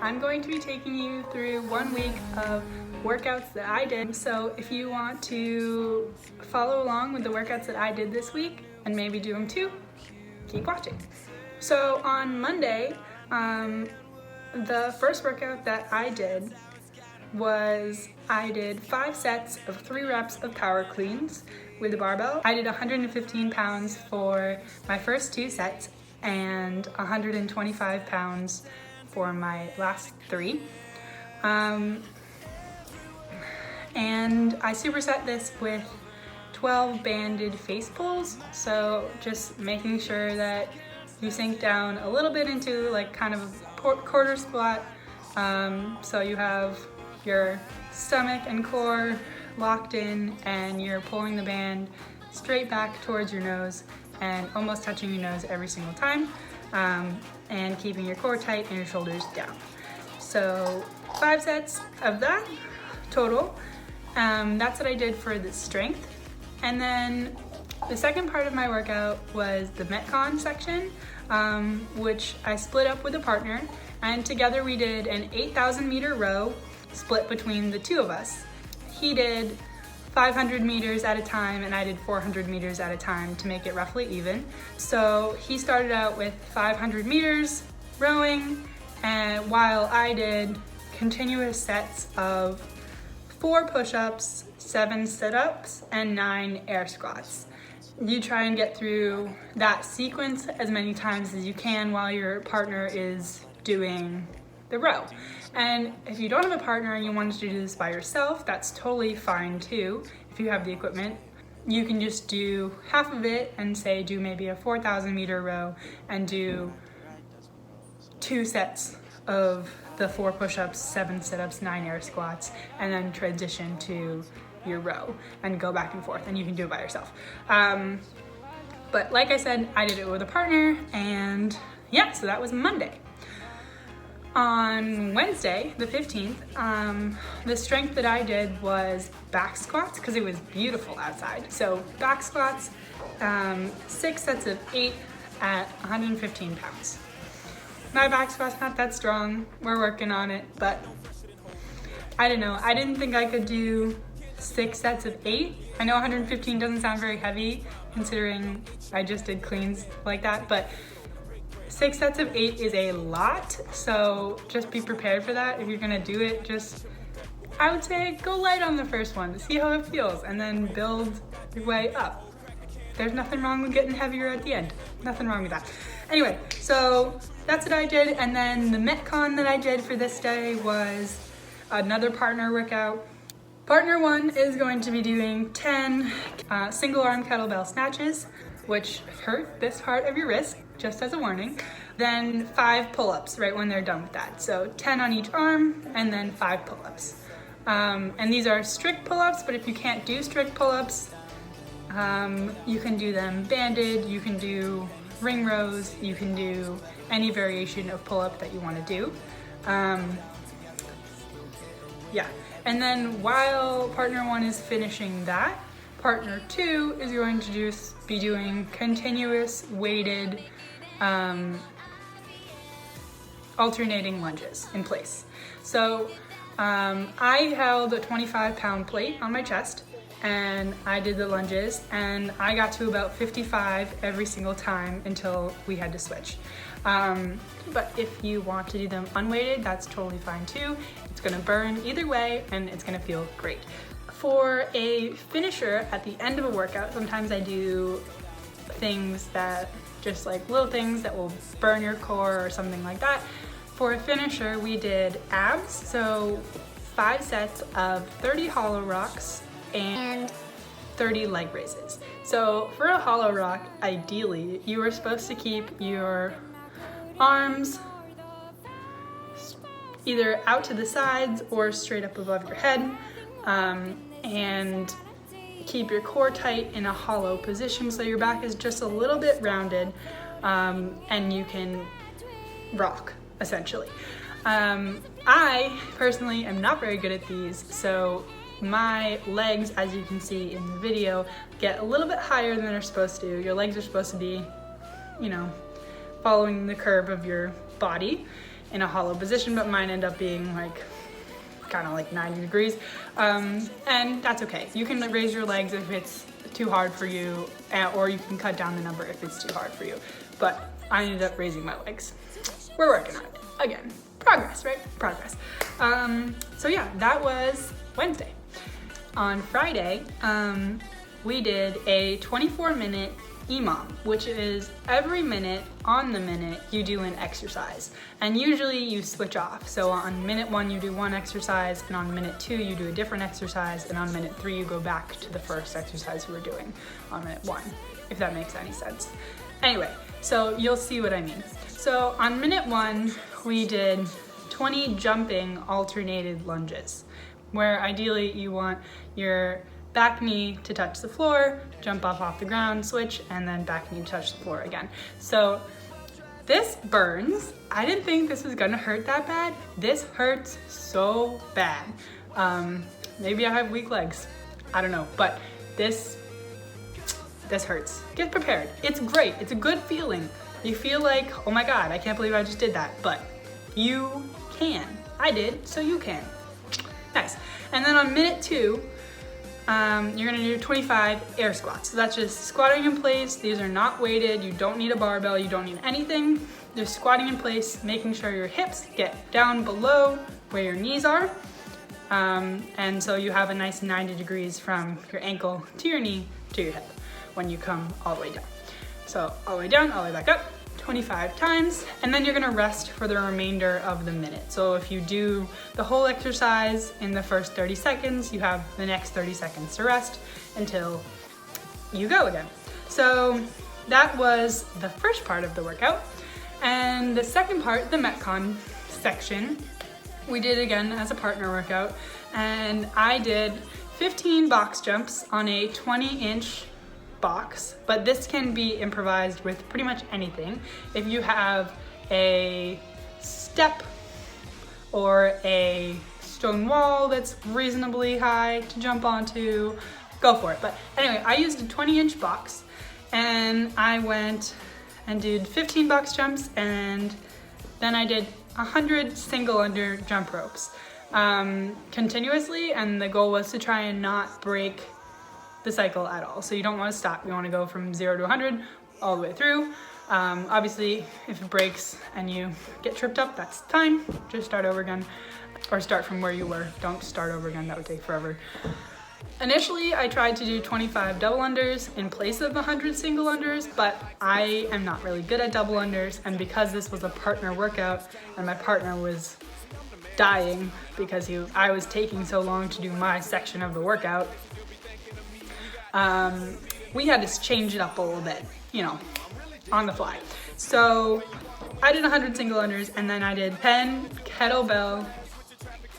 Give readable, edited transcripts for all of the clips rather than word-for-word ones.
I'm going to be taking you through 1 week of workouts that I did. So if you want to follow along with the workouts that I did this week and maybe do them too, keep watching. So on Monday, the first workout that I did was I did 5 sets of 3 reps of power cleans with a barbell. I did 115 pounds for my first 2 sets and 125 pounds for my last 3. And I superset this with 12 banded face pulls. So just making sure that you sink down a little bit into like kind of a quarter squat. So you have your stomach and core locked in and you're pulling the band straight back towards your nose and almost touching your nose every single time, and keeping your core tight and your shoulders down. So 5 sets of that total. That's what I did for the strength. And then the second part of my workout was the Metcon section, which I split up with a partner, and together we did an 8,000 meter row split between the 2 of us. He did 500 meters at a time and I did 400 meters at a time to make it roughly even. So he started out with 500 meters rowing, and while I did continuous sets of 4 push-ups, 7 sit-ups, and 9 air squats. You try and get through that sequence as many times as you can while your partner is doing the row. And if you don't have a partner and you want to do this by yourself, that's totally fine too. If you have the equipment, you can just do half of it and say do maybe a 4,000 meter row and do 2 sets of the 4 push-ups, 7 sit-ups, 9 air squats, and then transition to your row and go back and forth, and you can do it by yourself. But like I said, I did it with a partner, and yeah, so that was Monday. On Wednesday, the 15th, the strength that I did was back squats because it was beautiful outside. So back squats, 6 sets of 8 at 115 pounds. My back squat's not that strong. We're working on it, but I don't know. I didn't think I could do 6 sets of 8. I know 115 doesn't sound very heavy considering I just did cleans like that, but 6 sets of 8 is a lot, so just be prepared for that. If you're gonna do it, I would say go light on the first one to see how it feels and then build your way up. There's nothing wrong with getting heavier at the end. Nothing wrong with that. Anyway, so that's what I did, and then the Metcon that I did for this day was another partner workout. Partner 1 is going to be doing 10 single arm kettlebell snatches, which hurt this part of your wrist, just as a warning. Then 5 pull-ups right when they're done with that. So 10 on each arm and then 5 pull-ups. And these are strict pull-ups, but if you can't do strict pull-ups, you can do them banded, you can do ring rows, you can do any variation of pull-up that you want to do. Yeah, and then while partner 1 is finishing that, partner 2 is going to be doing continuous weighted alternating lunges in place. So I held a 25-pound plate on my chest and I did the lunges, and I got to about 55 every single time until we had to switch. But if you want to do them unweighted, that's totally fine too. It's gonna burn either way and it's gonna feel great. For a finisher at the end of a workout, sometimes I do things that just like little things that will burn your core or something like that. For a finisher, we did abs, so 5 sets of 30 hollow rocks and 30 leg raises. So for a hollow rock, ideally, you are supposed to keep your arms either out to the sides or straight up above your head, and keep your core tight in a hollow position so your back is just a little bit rounded, and you can rock, essentially. I personally am not very good at these, so my legs, as you can see in the video, get a little bit higher than they're supposed to. Your legs are supposed to be, following the curve of your body. in a hollow position, but mine end up being like kind of like 90 degrees. And that's okay. You can raise your legs if it's too hard for you, or you can cut down the number if it's too hard for you. But I ended up raising my legs. We're working on it. Again, progress, right? Progress. So yeah, that was Wednesday. On Friday, we did a 24-minute EMOM, which is every minute on the minute you do an exercise, and usually you switch off. So on minute 1 you do one exercise, and on minute 2 you do a different exercise, and on minute 3 you go back to the first exercise you were doing on minute 1, if that makes any sense. Anyway, so you'll see what I mean. So on minute 1 we did 20 jumping alternated lunges, where ideally you want your back knee to touch the floor, jump off the ground, switch, and then back knee to touch the floor again. So this burns. I didn't think this was gonna hurt that bad. This hurts so bad. Maybe I have weak legs. I don't know, but this hurts. Get prepared. It's great. It's a good feeling. You feel like, oh my God, I can't believe I just did that, but you can. I did, so you can. Nice. And then on minute 2, you're gonna do 25 air squats. So that's just squatting in place. These are not weighted. You don't need a barbell. You don't need anything. Just squatting in place, making sure your hips get down below where your knees are. And so you have a nice 90 degrees from your ankle to your knee to your hip when you come all the way down. So all the way down, all the way back up, 25 times, and then you're gonna rest for the remainder of the minute. So if you do the whole exercise in the first 30 seconds, you have the next 30 seconds to rest until you go again. So that was the first part of the workout. And the second part, the Metcon section, we did again as a partner workout, and I did 15 box jumps on a 20-inch box, but this can be improvised with pretty much anything. If you have a step or a stone wall that's reasonably high to jump onto, go for it. But anyway, I used a 20-inch box, and I went and did 15 box jumps, and then I did 100 single under jump ropes continuously, and the goal was to try and not break the cycle at all. So you don't want to stop. You want to go from 0 to 100 all the way through. Obviously, if it breaks and you get tripped up, that's fine. Just start over again, or start from where you were. Don't start over again. That would take forever. Initially, I tried to do 25 double unders in place of 100 single unders, but I am not really good at double unders, and because this was a partner workout and my partner was dying because I was taking so long to do my section of the workout, we had to change it up a little bit, you know, on the fly. So I did 100 single unders, and then I did 10 kettlebell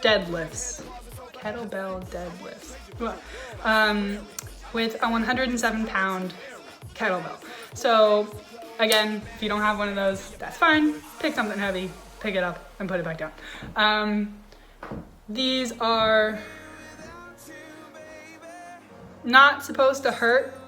deadlifts. With a 107-pound kettlebell. So again, if you don't have one of those, that's fine. Pick something heavy, pick it up, and put it back down. These are not supposed to hurt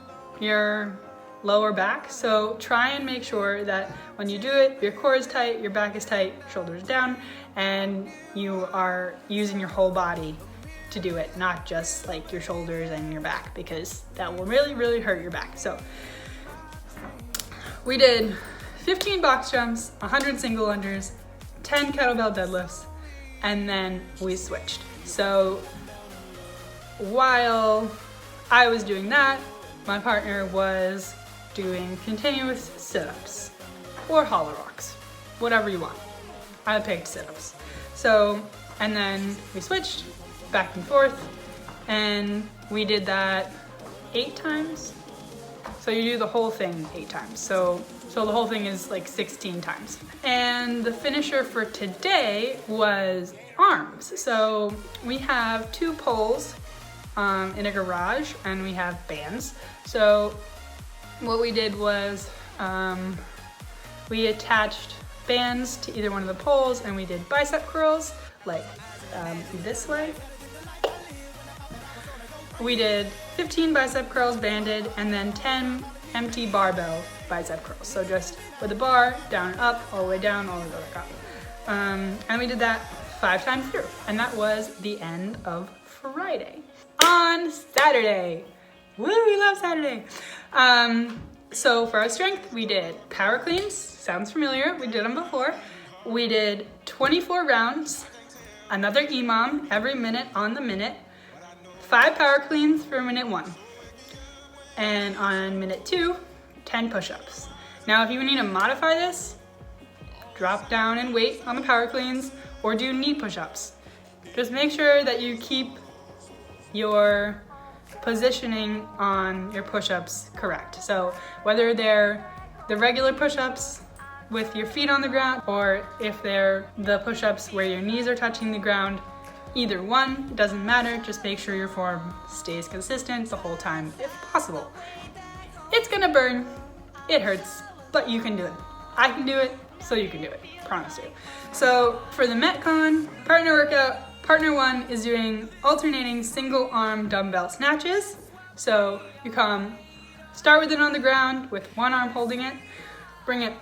your lower back, so try and make sure that when you do it, your core is tight, your back is tight, shoulders down, and you are using your whole body to do it, not just like your shoulders and your back, because that will really, really hurt your back. So we did 15 box jumps, 100 single unders, 10 kettlebell deadlifts, and then we switched. So while I was doing that, my partner was doing continuous sit-ups or hollow rocks, whatever you want. I picked sit-ups. So, and then we switched back and forth, and we did that 8 times. So you do the whole thing 8 times. So the whole thing is like 16 times. And the finisher for today was arms. So we have 2 poles in a garage, and we have bands. So what we did was we attached bands to either one of the poles, and we did bicep curls like this way. We did 15 bicep curls banded, and then 10 empty barbell bicep curls. So just with a bar, down and up, all the way down, all the way back up. And we did that 5 times through. And that was the end of Friday. On Saturday, woo, we love Saturday. So for our strength, we did power cleans. Sounds familiar, we did them before. We did 24 rounds, another EMOM every minute on the minute, 5 power cleans for minute 1. And on minute 2, 10 push-ups. Now if you need to modify this, drop down and weight on the power cleans or do knee push-ups. Just make sure that you keep your positioning on your push-ups correct. So whether they're the regular push-ups with your feet on the ground or if they're the push-ups where your knees are touching the ground, either one, it doesn't matter. Just make sure your form stays consistent the whole time if possible. It's gonna burn, it hurts, but you can do it. I can do it, so you can do it, promise you. So for the Metcon partner workout, partner 1 is doing alternating single arm dumbbell snatches. So you start with it on the ground with one arm holding it, bring it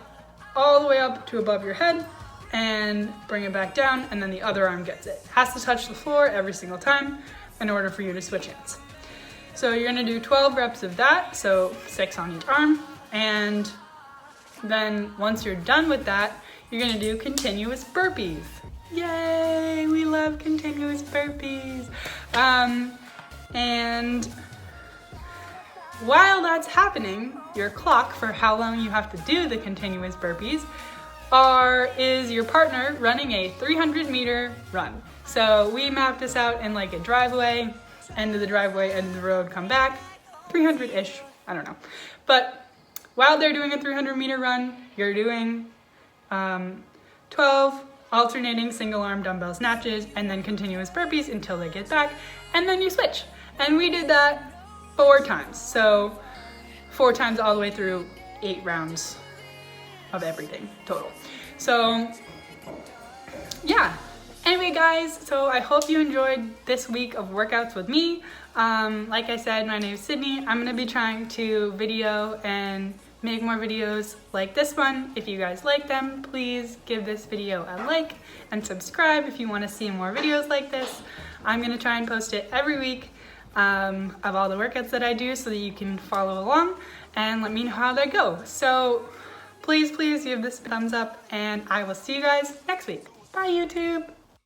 all the way up to above your head and bring it back down, and then the other arm gets it. Has to touch the floor every single time in order for you to switch hands. So you're gonna do 12 reps of that, so 6 on each arm, and then once you're done with that, you're gonna do continuous burpees. Yay, we love continuous burpees. And while that's happening, your clock for how long you have to do the continuous burpees is your partner running a 300-meter run. So we mapped this out in like a driveway, end of the driveway, end of the road, come back, 300-ish, I don't know. But while they're doing a 300-meter run, you're doing 12 alternating single arm dumbbell snatches and then continuous burpees until they get back, and then you switch. And we did that 4 times. So 4 times all the way through 8 rounds of everything total. So yeah. Anyway guys, so I hope you enjoyed this week of workouts with me. Like I said, my name is Sydney. I'm gonna be trying to video and make more videos like this one. If you guys like them, please give this video a like and subscribe if you want to see more videos like this. I'm gonna try and post it every week of all the workouts that I do so that you can follow along and let me know how they go. So please give this a thumbs up and I will see you guys next week. Bye YouTube!